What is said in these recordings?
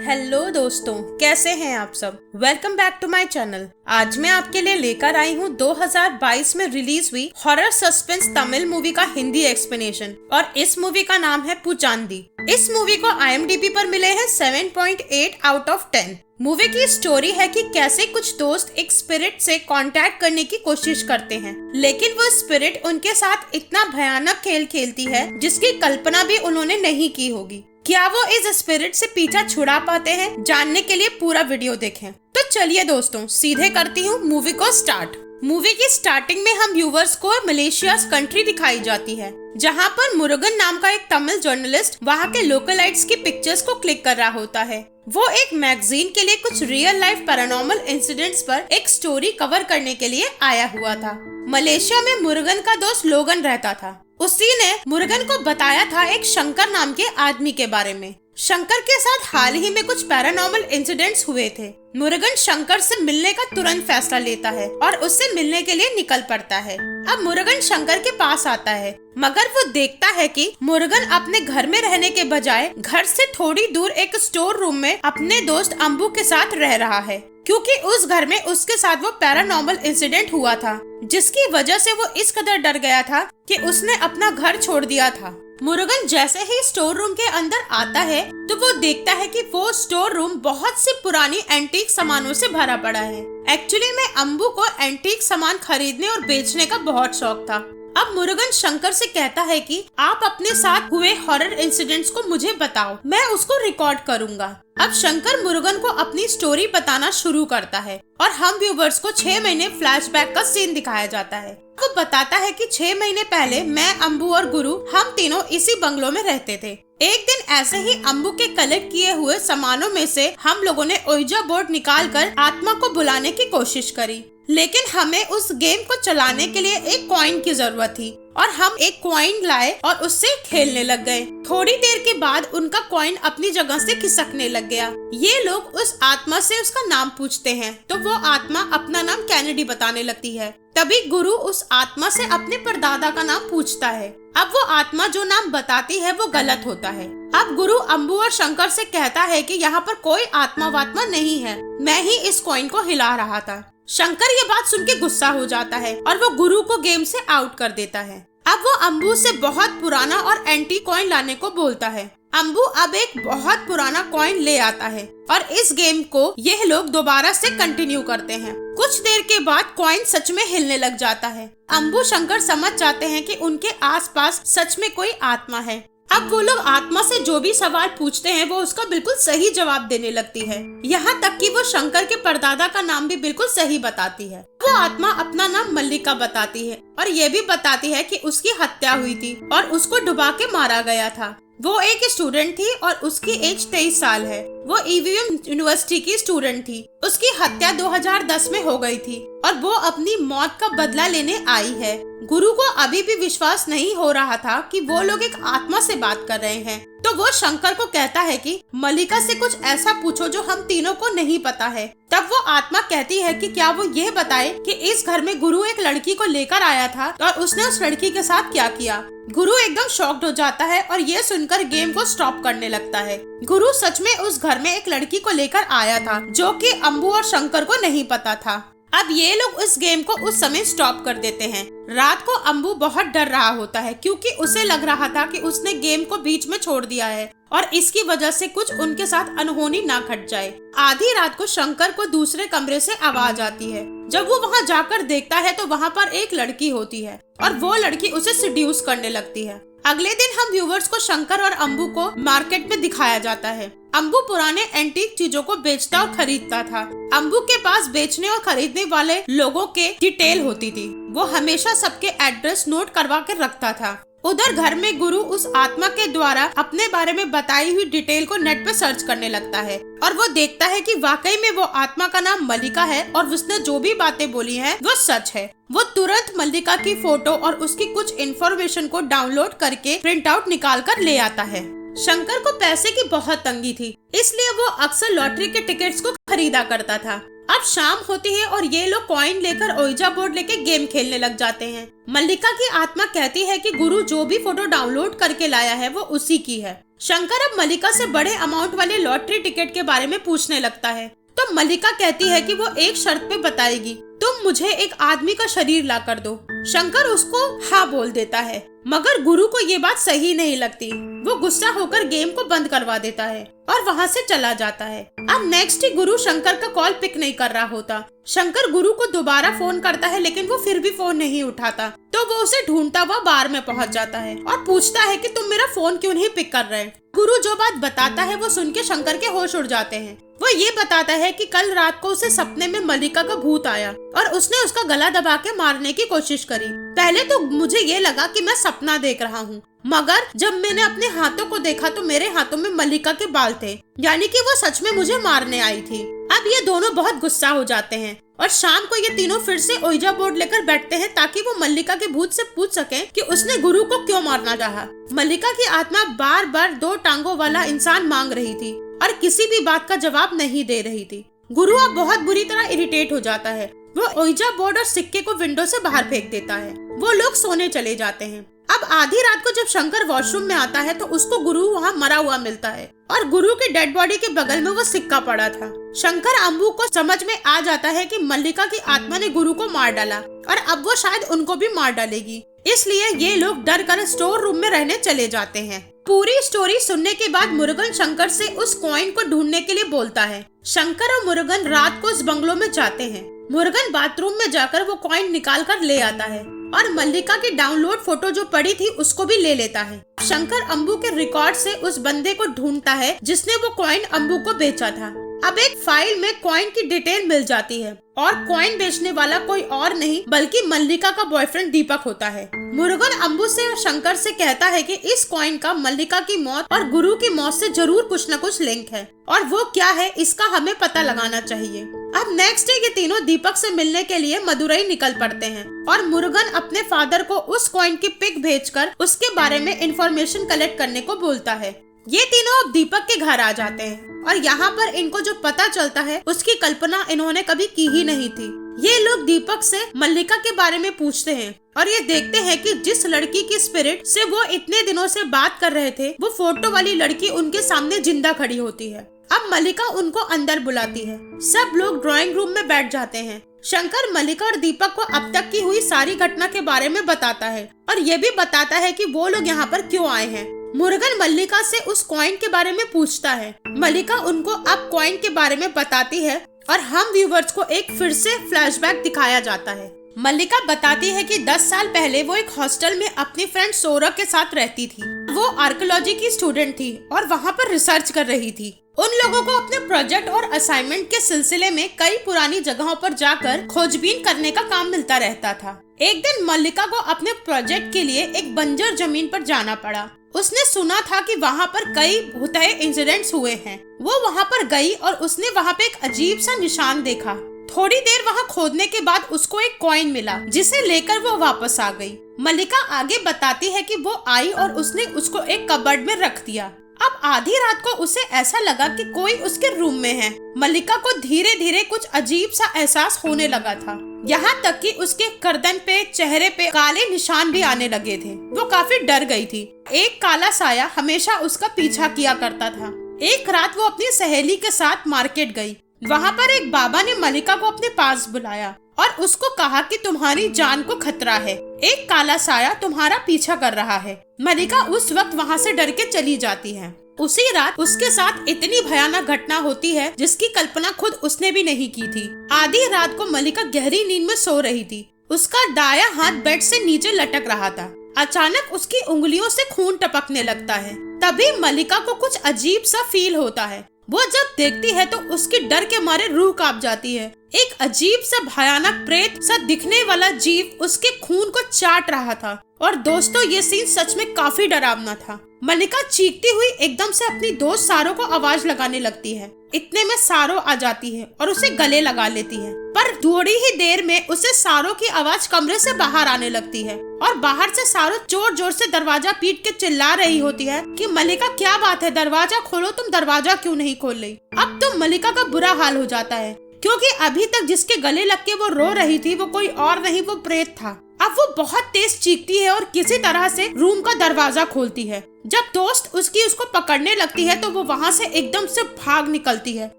Hello दोस्तों, कैसे हैं आप सब। Welcome back to my channel. आज मैं आपके लिए लेकर आई हूँ 2022 में रिलीज हुई हॉरर सस्पेंस तमिल मूवी का हिंदी एक्सप्लेनेशन और इस मूवी का नाम है पूचांदी। इस मूवी को IMDb पर मिले हैं 7.8 आउट ऑफ 10। मूवी की स्टोरी है कि कैसे कुछ दोस्त एक स्पिरिट से कांटेक्ट करने की कोशिश करते हैं, लेकिन वो स्पिरिट उनके साथ इतना भयानक खेल खेलती है जिसकी कल्पना भी उन्होंने नहीं की होगी। क्या वो इस स्पिरिट से पीछा छुड़ा पाते हैं? जानने के लिए पूरा वीडियो देखें। तो चलिए दोस्तों, सीधे करती हूँ मूवी को स्टार्ट। मूवी की स्टार्टिंग में हम व्यूवर्स को मलेशिया कंट्री दिखाई जाती है, जहाँ पर मुरुगन नाम का एक तमिल जर्नलिस्ट वहाँ के लोकलाइट्स की पिक्चर्स को क्लिक कर रहा होता है। वो एक मैगजीन के लिए कुछ रियल लाइफ पैरानॉर्मल इंसिडेंट्स पर एक स्टोरी कवर करने के लिए आया हुआ था। मलेशिया में मुरुगन का दोस्त लोगन रहता था। उसी ने मुरुगन को बताया था एक शंकर नाम के आदमी के बारे में। शंकर के साथ हाल ही में कुछ पैरानॉर्मल इंसिडेंट्स हुए थे। मुरुगन शंकर से मिलने का तुरंत फैसला लेता है और उससे मिलने के लिए निकल पड़ता है। अब मुरुगन शंकर के पास आता है, मगर वो देखता है कि मुरुगन अपने घर में रहने के बजाय घर से थोड़ी दूर एक स्टोर रूम में अपने दोस्त अम्बू के साथ रह रहा है, क्योंकि उस घर में उसके साथ वो पैरानॉर्मल इंसिडेंट हुआ था, जिसकी वजह से वो इस कदर डर गया था कि उसने अपना घर छोड़ दिया था। मुरुगन जैसे ही स्टोर रूम के अंदर आता है तो वो देखता है कि वो स्टोर रूम बहुत सी पुरानी एंटीक सामानों से भरा पड़ा है। एक्चुअली में अम्बू को एंटीक सामान खरीदने और बेचने का बहुत शौक था। अब मुरुगन शंकर से कहता है कि आप अपने साथ हुए हॉरर इंसिडेंट्स को मुझे बताओ, मैं उसको रिकॉर्ड करूंगा। अब शंकर मुरुगन को अपनी स्टोरी बताना शुरू करता है और हम व्यूवर्स को 6 महीने फ्लैशबैक का सीन दिखाया जाता है। वो बताता है कि 6 महीने पहले मैं, अम्बू और गुरु हम तीनों इसी बंगलो में रहते थे। एक दिन ऐसे ही अम्बू के कलेक्ट किए हुए सामानों में से हम लोगों ने ओइजा बोर्ड निकालकर आत्मा को बुलाने की कोशिश करी, लेकिन हमें उस गेम को चलाने के लिए एक कॉइन की जरूरत थी और हम एक कॉइन लाए और उससे खेलने लग गए। थोड़ी देर के बाद उनका कॉइन अपनी जगह से खिसकने लग गया। ये लोग उस आत्मा से उसका नाम पूछते हैं तो वो आत्मा अपना नाम कैनेडी बताने लगती है। तभी गुरु उस आत्मा से अपने परदादा का नाम पूछता है। अब वो आत्मा जो नाम बताती है वो गलत होता है। अब गुरु अम्बू और शंकर से कहता है कि यहाँ पर कोई आत्मा वात्मा नहीं है, मैं ही इस कॉइन को हिला रहा था। शंकर ये बात सुन के गुस्सा हो जाता है और वो गुरु को गेम से आउट कर देता है। अब वो अम्बू से बहुत पुराना और एंटीक कॉइन लाने को बोलता है। अम्बू अब एक बहुत पुराना कॉइन ले आता है और इस गेम को यह लोग दोबारा से कंटिन्यू करते हैं। कुछ देर के बाद कॉइन सच में हिलने लग जाता है। अम्बू शंकर समझ जाते हैं कि उनके आसपास सच में कोई आत्मा है। अब वो लोग आत्मा से जो भी सवाल पूछते हैं वो उसका बिल्कुल सही जवाब देने लगती है। यहाँ तक कि वो शंकर के परदादा का नाम भी बिल्कुल सही बताती है। वो आत्मा अपना नाम मल्लिका बताती है और ये भी बताती है कि उसकी हत्या हुई थी और उसको डुबा के मारा गया था। वो एक स्टूडेंट थी और उसकी एज 23 साल है। वो EVM यूनिवर्सिटी की स्टूडेंट थी। उसकी हत्या 2010 में हो गई थी और वो अपनी मौत का बदला लेने आई है। गुरु को अभी भी विश्वास नहीं हो रहा था कि वो लोग एक आत्मा से बात कर रहे हैं, तो वो शंकर को कहता है कि मल्लिका से कुछ ऐसा पूछो जो हम तीनों को नहीं पता है। तब वो आत्मा कहती है कि क्या वो ये बताए कि इस घर में गुरु एक लड़की को लेकर आया था और उसने उस लड़की के साथ क्या किया। गुरु एकदम शॉक्ड हो जाता है और ये सुनकर गेम को स्टॉप करने लगता है। गुरु सच में उस घर में एक लड़की को लेकर आया था जो कि अम्बू और शंकर को नहीं पता था। अब ये लोग उस गेम को उस समय स्टॉप कर देते हैं। रात को अम्बू बहुत डर रहा होता है क्योंकि उसे लग रहा था कि उसने गेम को बीच में छोड़ दिया है और इसकी वजह से कुछ उनके साथ अनहोनी ना घट जाए। आधी रात को शंकर को दूसरे कमरे से आवाज आती है। जब वो वहाँ जाकर देखता है तो वहाँ पर एक लड़की होती है और वो लड़की उसे सिड्यूस करने लगती है। अगले दिन हम व्यूवर्स को शंकर और अम्बू को मार्केट में दिखाया जाता है। अम्बू पुराने एंटीक चीजों को बेचता और खरीदता था। अम्बू के पास बेचने और खरीदने वाले लोगों के डिटेल होती थी। वो हमेशा सबके एड्रेस नोट करवा के रखता था। उधर घर में गुरु उस आत्मा के द्वारा अपने बारे में बताई हुई डिटेल को नेट पे सर्च करने लगता है और वो देखता है कि वाकई में वो आत्मा का नाम मल्लिका है और उसने जो भी बातें बोली हैं वो सच है। वो तुरंत मल्लिका की फोटो और उसकी कुछ इन्फॉर्मेशन को डाउनलोड करके प्रिंट आउट निकाल कर ले आता है। शंकर को पैसे की बहुत तंगी थी, इसलिए वो अक्सर लॉटरी के टिकट्स को खरीदा करता था। अब शाम होती है और ये लोग कॉइन लेकर ओइजा बोर्ड लेके गेम खेलने लग जाते हैं। मल्लिका की आत्मा कहती है कि गुरु जो भी फोटो डाउनलोड करके लाया है वो उसी की है। शंकर अब मल्लिका से बड़े अमाउंट वाले लॉटरी टिकट के बारे में पूछने लगता है। तो मल्लिका कहती है कि वो एक शर्त पे बताएगी, तुम मुझे एक आदमी का शरीर ला कर दो। शंकर उसको हाँ बोल देता है, मगर गुरु को ये बात सही नहीं लगती। वो गुस्सा होकर गेम को बंद करवा देता है और वहाँ से चला जाता है। अब नेक्स्ट ही गुरु शंकर का कॉल पिक नहीं कर रहा होता। शंकर गुरु को दोबारा फोन करता है, लेकिन वो फिर भी फोन नहीं उठाता। तो वो उसे ढूंढता हुआ बार में पहुँच जाता है और पूछता है कि तुम मेरा फोन क्यों नहीं पिक कर रहे। गुरु जो बात बताता है वो सुन के शंकर के होश उड़ जाते हैं। वो ये बताता है कि कल रात को उसे सपने में मल्लिका का भूत आया और उसने उसका गला दबा के मारने की कोशिश करी। पहले तो मुझे ये लगा कि मैं सपना देख रहा हूँ, मगर जब मैंने अपने हाथों को देखा तो मेरे हाथों में मल्लिका के बाल थे, यानी कि वो सच में मुझे मारने आई थी। अब ये दोनों बहुत गुस्सा हो जाते हैं और शाम को ये तीनों फिर से ओइजा बोर्ड लेकर बैठते हैं ताकि वो मल्लिका के भूत से पूछ सकें कि उसने गुरु को क्यों मारना चाहा। मल्लिका की आत्मा बार बार 2 टांगों वाला इंसान मांग रही थी और किसी भी बात का जवाब नहीं दे रही थी। गुरु अब बहुत बुरी तरह इरिटेट हो जाता है। वो ओइजा बोर्ड और सिक्के को विंडो से बाहर फेंक देता है। वो लोग सोने चले जाते हैं। अब आधी रात को जब शंकर वॉशरूम में आता है तो उसको गुरु वहाँ मरा हुआ मिलता है और गुरु की डेड बॉडी के बगल में वो सिक्का पड़ा था। शंकर अम्बू को समझ में आ जाता है कि मल्लिका की आत्मा ने गुरु को मार डाला और अब वो शायद उनको भी मार डालेगी, इसलिए ये लोग डर कर स्टोर रूम में रहने चले जाते हैं। पूरी स्टोरी सुनने के बाद मुरुगन शंकर से उस कॉइन को ढूंढने के लिए बोलता है। शंकर और मुरुगन रात को उस बंगलो में जाते हैं। मुरुगन बाथरूम में जाकर वो कॉइन निकाल कर ले आता है और मल्लिका की डाउनलोड फोटो जो पड़ी थी उसको भी ले लेता है। शंकर अम्बू के रिकॉर्ड से उस बंदे को ढूंढता है जिसने वो कॉइन अम्बू को बेचा था। अब एक फाइल में कॉइन की डिटेल मिल जाती है और कॉइन बेचने वाला कोई और नहीं बल्कि मल्लिका का बॉयफ्रेंड दीपक होता है। मुरुगन अम्बू से और शंकर से कहता है कि इस कॉइन का मल्लिका की मौत और गुरु की मौत से जरूर कुछ न कुछ लिंक है और वो क्या है इसका हमें पता लगाना चाहिए। अब नेक्स्ट डे ये तीनों दीपक से मिलने के लिए मदुरई निकल पड़ते हैं और मुरुगन अपने फादर को उस कॉइन की पिक भेजकर उसके बारे में इंफॉर्मेशन कलेक्ट करने को बोलता है। ये तीनों अब दीपक के घर आ जाते हैं और यहाँ पर इनको जो पता चलता है उसकी कल्पना इन्होंने कभी की ही नहीं थी। ये लोग दीपक से मल्लिका के बारे में पूछते हैं और ये देखते हैं कि जिस लड़की की स्पिरिट से वो इतने दिनों से बात कर रहे थे वो फोटो वाली लड़की उनके सामने जिंदा खड़ी होती है। अब मल्लिका उनको अंदर बुलाती है। सब लोग ड्राइंग रूम में बैठ जाते हैं। शंकर मल्लिका और दीपक को अब तक की हुई सारी घटना के बारे में बताता है और ये भी बताता है कि वो लोग यहाँ पर क्यों आए हैं। मुरुगन मल्लिका से उस कॉइन के बारे में पूछता है। मल्लिका उनको अब कॉइन के बारे में बताती है और हम व्यूवर्स को एक फिर से फ्लैशबैक दिखाया जाता है। मल्लिका बताती है कि 10 साल पहले वो एक हॉस्टल में अपनी फ्रेंड सौरभ के साथ रहती थी। वो आर्कियोलॉजी की स्टूडेंट थी और वहाँ पर रिसर्च कर रही थी। उन लोगों को अपने प्रोजेक्ट और असाइनमेंट के सिलसिले में कई पुरानी जगहों पर जाकर खोजबीन करने का काम मिलता रहता था। एक दिन मल्लिका को अपने प्रोजेक्ट के लिए एक बंजर जमीन पर जाना पड़ा। उसने सुना था कि वहाँ पर कई भूतहीन इंसिडेंट्स हुए हैं। वो वहाँ पर गई और उसने वहाँ पे एक अजीब सा निशान देखा। थोड़ी देर वहाँ खोदने के बाद उसको एक कॉइन मिला जिसे लेकर वो वापस आ गई। मल्लिका आगे बताती है कि वो आई और उसने उसको एक कबर्ड में रख दिया। अब आधी रात को उसे ऐसा लगा कि कोई उसके रूम में है। मल्लिका को धीरे धीरे कुछ अजीब सा एहसास होने लगा था, यहाँ तक कि उसके गर्दन पे, चेहरे पे काले निशान भी आने लगे थे। वो काफी डर गई थी। एक काला साया हमेशा उसका पीछा किया करता था। एक रात वो अपनी सहेली के साथ मार्केट गई। वहाँ पर एक बाबा ने मल्लिका को अपने पास बुलाया और उसको कहा कि तुम्हारी जान को खतरा है, एक काला साया तुम्हारा पीछा कर रहा है। मल्लिका उस वक्त वहाँ से डर के चली जाती है। उसी रात उसके साथ इतनी भयानक घटना होती है जिसकी कल्पना खुद उसने भी नहीं की थी। आधी रात को मल्लिका गहरी नींद में सो रही थी। उसका दाया हाथ बेड से नीचे लटक रहा था। अचानक उसकी उंगलियों से खून टपकने लगता है। तभी मल्लिका को कुछ अजीब सा फील होता है। वो जब देखती है तो उसकी डर के मारे रूह कांप जाती है। एक अजीब सा भयानक प्रेत सा दिखने वाला जीव उसके खून को चाट रहा था। और दोस्तों ये सीन सच में काफी डरावना था। मल्लिका चीखती हुई एकदम से अपनी दोस्त सारो को आवाज लगाने लगती है। इतने में सारो आ जाती है और उसे गले लगा लेती है, पर थोड़ी ही देर में उसे सारो की आवाज कमरे से बाहर आने लगती है और बाहर से सारो जोर जोर से दरवाजा पीट के चिल्ला रही होती है कि मल्लिका क्या बात है, दरवाजा खोलो, तुम दरवाजा क्यों नहीं खोल रही। अब तो मल्लिका का बुरा हाल हो जाता है क्योंकि अभी तक जिसके गले लग के वो रो रही थी वो कोई और नहीं, वो प्रेत था। अब वो बहुत तेज चीखती है और किसी तरह से रूम का दरवाजा खोलती है। जब दोस्त उसको पकड़ने लगती है तो वो वहाँ से एकदम से भाग निकलती है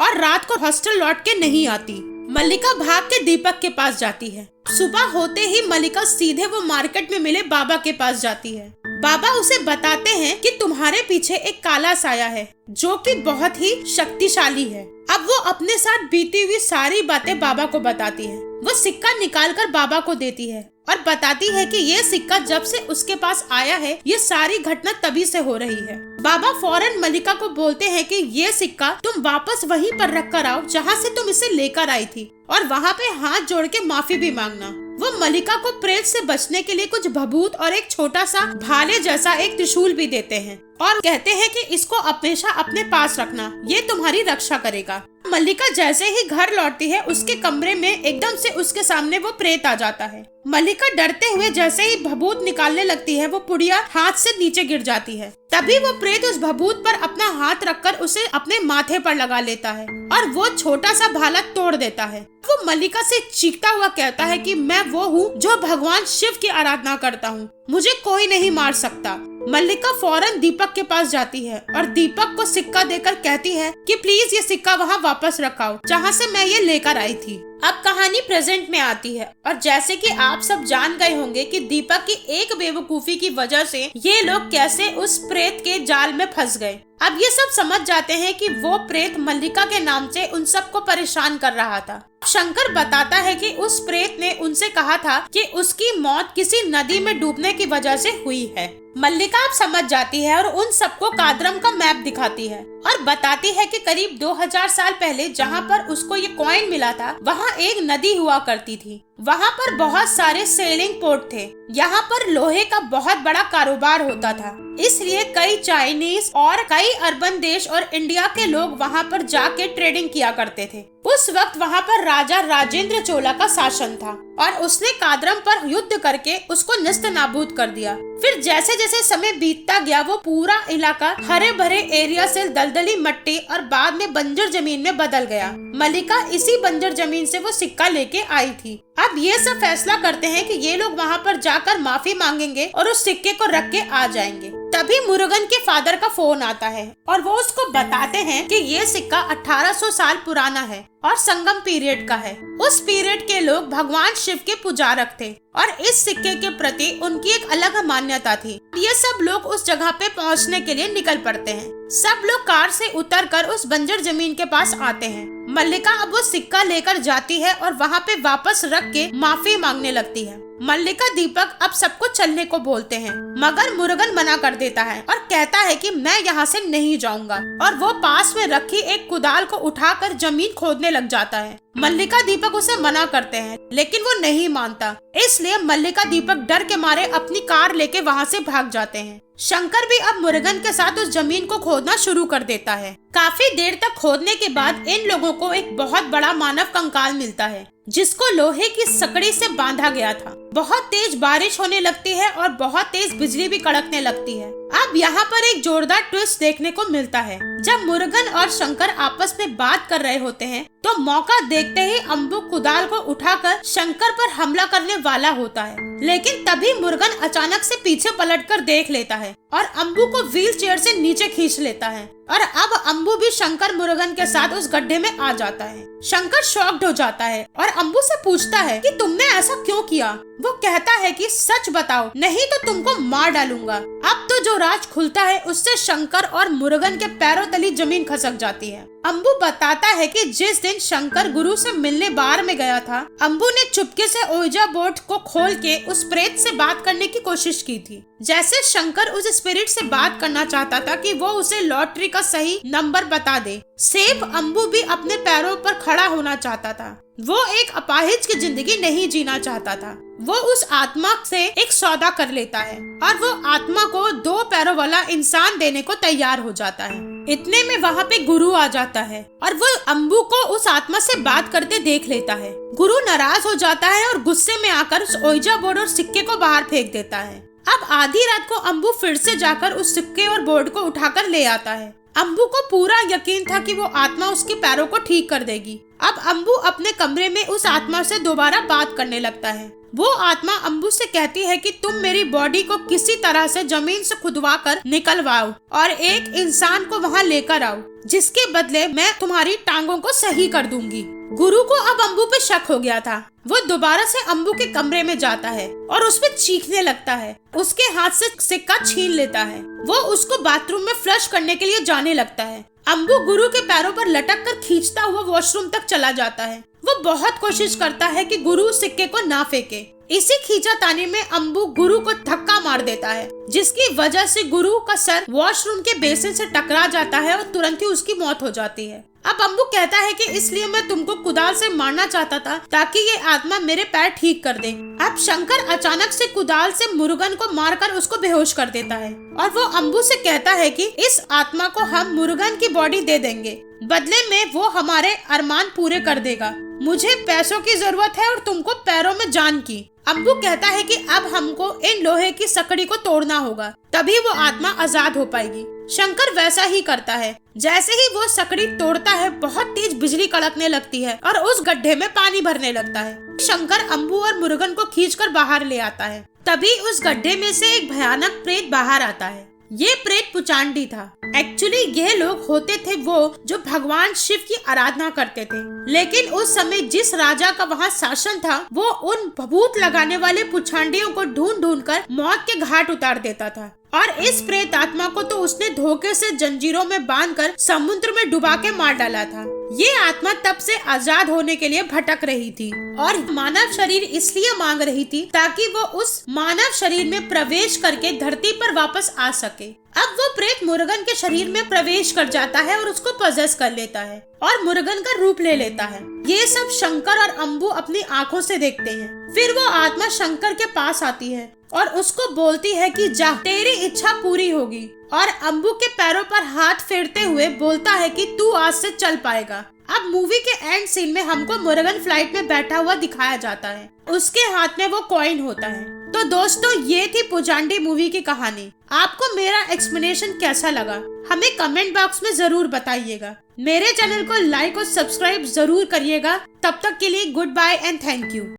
और रात को हॉस्टल लौट के नहीं आती। मल्लिका भाग के दीपक के पास जाती है। सुबह होते ही मल्लिका सीधे वो मार्केट में मिले बाबा के पास जाती है। बाबा उसे बताते हैं कि तुम्हारे पीछे एक काला साया है जो कि बहुत ही शक्तिशाली है। अब वो अपने साथ बीती हुई सारी बातें बाबा को बताती है। वो सिक्का निकालकर बाबा को देती है और बताती है कि ये सिक्का जब से उसके पास आया है ये सारी घटना तभी से हो रही है। बाबा फौरन मल्लिका को बोलते हैं कि ये सिक्का तुम वापस वहीं पर रख कर आओ जहाँ से तुम इसे लेकर आई थी और वहाँ पे हाथ जोड़ के माफी भी मांगना। वो मल्लिका को प्रेत से बचने के लिए कुछ भभूत और एक छोटा सा भाले जैसा एक त्रिशूल भी देते हैं और कहते हैं कि इसको हमेशा अपने पास रखना, ये तुम्हारी रक्षा करेगा। मल्लिका जैसे ही घर लौटती है उसके कमरे में एकदम से उसके सामने वो प्रेत आ जाता है। मल्लिका डरते हुए जैसे ही भभूत निकालने लगती है वो पुड़िया हाथ से नीचे गिर जाती है। तभी वो प्रेत उस भभूत पर अपना हाथ रखकर उसे अपने माथे पर लगा लेता है और वो छोटा सा भाला तोड़ देता है। वो मल्लिका से चीखता हुआ कहता है कि मैं वो हूँ जो भगवान शिव की आराधना करता हूँ, मुझे कोई नहीं मार सकता। मल्लिका फौरन दीपक के पास जाती है और दीपक को सिक्का देकर कहती है कि प्लीज ये सिक्का वहाँ वापस रखाओ जहाँ से मैं ये लेकर आई थी। अब कहानी प्रेजेंट में आती है और जैसे कि आप सब जान गए होंगे कि दीपक की एक बेवकूफी की वजह से ये लोग कैसे उस प्रेत के जाल में फंस गए। अब ये सब समझ जाते हैं कि वो प्रेत मल्लिका के नाम से उन सबको परेशान कर रहा था। शंकर बताता है कि उस प्रेत ने उनसे कहा था कि उसकी मौत किसी नदी में डूबने की वजह से हुई है। मल्लिका अब समझ जाती है और उन सबको काद्रम का मैप दिखाती है और बताती है कि करीब 2000 साल पहले जहाँ पर उसको ये कॉइन मिला था वहाँ एक नदी हुआ करती थी। वहाँ पर बहुत सारे सेलिंग पोर्ट थे। यहाँ पर लोहे का बहुत बड़ा कारोबार होता था, इसलिए कई चाइनीज और कई अर्बन देश और इंडिया के लोग वहाँ पर जाके ट्रेडिंग किया करते थे। उस वक्त वहाँ पर राजा राजेंद्र चोला का शासन था और उसने काद्रम पर युद्ध करके उसको निस्त नाबूद कर दिया। फिर जैसे जैसे समय बीतता गया वो पूरा इलाका हरे भरे एरिया से दलदली मट्टी और बाद में बंजर जमीन में बदल गया। मल्लिका इसी बंजर जमीन से वो सिक्का लेके आई थी। अब ये सब फैसला करते हैं कि ये लोग वहाँ पर जाकर माफी मांगेंगे और उस सिक्के को रख के आ जाएंगे। तभी मुरुगन के फादर का फोन आता है और वो उसको बताते हैं कि ये सिक्का 1800 साल पुराना है और संगम पीरियड का है। उस पीरियड के लोग भगवान शिव के पुजारक थे और इस सिक्के के प्रति उनकी एक अलग मान्यता थी। ये सब लोग उस जगह पे पहुंचने के लिए निकल पड़ते हैं। सब लोग कार से उतरकर उस बंजर जमीन के पास आते हैं। मल्लिका अब वो सिक्का लेकर जाती है और वहाँ पे वापस रख के माफी मांगने लगती है। मल्लिका दीपक अब सबको चलने को बोलते हैं मगर मुरुगन मना कर देता है और कहता है कि मैं यहाँ से नहीं जाऊंगा और वो पास में रखी एक कुदाल को उठाकर जमीन खोदने लग जाता है। मल्लिका दीपक उसे मना करते हैं लेकिन वो नहीं मानता, इसलिए मल्लिका दीपक डर के मारे अपनी कार लेके वहाँ से भाग जाते हैं। शंकर भी अब मुरुगन के साथ उस जमीन को खोदना शुरू कर देता है। काफी देर तक खोदने के बाद इन लोगों को एक बहुत बड़ा मानव कंकाल मिलता है जिसको लोहे की सकड़ी से बांधा गया था। बहुत तेज बारिश होने लगती है और बहुत तेज बिजली भी कड़कने लगती है। अब यहाँ पर एक जोरदार ट्विस्ट देखने को मिलता है। जब मुरुगन और शंकर आपस में बात कर रहे होते हैं तो मौका देखते ही अम्बू कुदाल को उठाकर शंकर पर हमला करने वाला होता है, लेकिन तभी मुरुगन अचानक से पीछे पलटकर देख लेता है और अम्बू को व्हील चेयर से नीचे खींच लेता है और अब अम्बू भी शंकर मुरुगन के साथ उस गड्ढे में आ जाता है। शंकर शॉक्ड हो जाता है और अम्बू से पूछता है कि तुमने ऐसा क्यों किया। वो कहता है कि सच बताओ नहीं तो तुमको मार डालूंगा। अब तो जो राज खुलता है उससे शंकर और मुरुगन के पैरों तली जमीन खसक जाती है। अम्बू बताता है कि जिस दिन शंकर गुरु से मिलने बार में गया था, अम्बू ने चुपके से ओइजा बोर्ड को खोल के उस प्रेत से बात करने की कोशिश की थी। जैसे शंकर उस स्पिरिट से बात करना चाहता था कि वो उसे लॉटरी का सही नंबर बता दे। सेफ अम्बू भी अपने पैरों पर खड़ा होना चाहता था। वो एक अपाहिज की जिंदगी नहीं जीना चाहता था। वो उस आत्मा से एक सौदा कर लेता है और वो आत्मा को 2 पैरों वाला इंसान देने को तैयार हो जाता है। इतने में वहाँ पे गुरु आ जाता है और वो अम्बू को उस आत्मा से बात करते देख लेता है। गुरु नाराज हो जाता है और गुस्से में आकर उस ओइजा बोर्ड और सिक्के को बाहर फेंक देता है। अब आधी रात को अम्बू फिर से जाकर उस सिक्के और बोर्ड को उठाकर ले आता है। अम्बू को पूरा यकीन था कि वो आत्मा उसके पैरों को ठीक कर देगी। अब अम्बू अपने कमरे में उस आत्मा से दोबारा बात करने लगता है। वो आत्मा अम्बू से कहती है कि तुम मेरी बॉडी को किसी तरह से जमीन से खुदवा कर निकलवाओ और एक इंसान को वहाँ लेकर आओ, जिसके बदले मैं तुम्हारी टांगों को सही कर दूंगी। गुरु को अब अम्बू पे शक हो गया था। वो दोबारा से अम्बू के कमरे में जाता है और उस पे चीखने लगता है। उसके हाथ से सिक्का छीन लेता है। वो उसको बाथरूम में फ्लश करने के लिए जाने लगता है। अम्बू गुरु के पैरों पर लटक कर खींचता हुआ वॉशरूम तक चला जाता है। वो बहुत कोशिश करता है कि गुरु सिक्के को ना फेंके। इसी खींचातानी में अम्बू गुरु को धक्का मार देता है, जिसकी वजह से गुरु का सर वॉशरूम के बेसिन से टकरा जाता है और तुरंत ही उसकी मौत हो जाती है। अब अम्बू कहता है कि इसलिए मैं तुमको कुदाल से मारना चाहता था ताकि ये आत्मा मेरे पैर ठीक कर दे। अब शंकर अचानक से कुदाल से मुरुगन को मारकर उसको बेहोश कर देता है और वो अम्बू से कहता है कि इस आत्मा को हम मुरुगन की बॉडी दे देंगे, बदले में वो हमारे अरमान पूरे कर देगा। मुझे पैसों की जरूरत है और तुमको पैरों में जान की। अम्बू कहता है कि अब हमको इन लोहे की सकड़ी को तोड़ना होगा, तभी वो आत्मा आजाद हो पाएगी। शंकर वैसा ही करता है। जैसे ही वो सकड़ी तोड़ता है, बहुत तेज बिजली कड़कने लगती है और उस गड्ढे में पानी भरने लगता है। शंकर अम्बू और मुरुगन को खींचकर बाहर ले आता है। तभी उस गड्ढे में से एक भयानक प्रेत बाहर आता है। ये प्रेत पुचांडी था। एक्चुअली ये लोग होते थे वो जो भगवान शिव की आराधना करते थे, लेकिन उस समय जिस राजा का वहाँ शासन था वो उन भभूत लगाने वाले पुचांडियों को ढूंढ ढूंढ कर मौत के घाट उतार देता था। और इस प्रेत आत्मा को तो उसने धोखे से जंजीरों में बांधकर समुद्र में डुबा के मार डाला था। ये आत्मा तब से आजाद होने के लिए भटक रही थी और मानव शरीर इसलिए मांग रही थी ताकि वो उस मानव शरीर में प्रवेश करके धरती पर वापस आ सके। अब वो प्रेत मुरुगन के शरीर में प्रवेश कर जाता है और उसको पजेस कर लेता है और मुरुगन का रूप ले लेता है। ये सब शंकर और अम्बू अपनी आंखों से देखते हैं। फिर वो आत्मा शंकर के पास आती है और उसको बोलती है कि जा, तेरी इच्छा पूरी होगी, और अम्बू के पैरों पर हाथ फेरते हुए बोलता है कि तू आज से चल पाएगा। अब मूवी के एंड सीन में हमको मुरुगन फ्लाइट में बैठा हुआ दिखाया जाता है। उसके हाथ में वो कॉइन होता है। तो दोस्तों, ये थी पुचांडी मूवी की कहानी। आपको मेरा एक्सप्लेनेशन कैसा लगा हमें कमेंट बॉक्स में जरूर बताइएगा। मेरे चैनल को लाइक और सब्सक्राइब जरूर करिएगा। तब तक के लिए goodbye and thank you.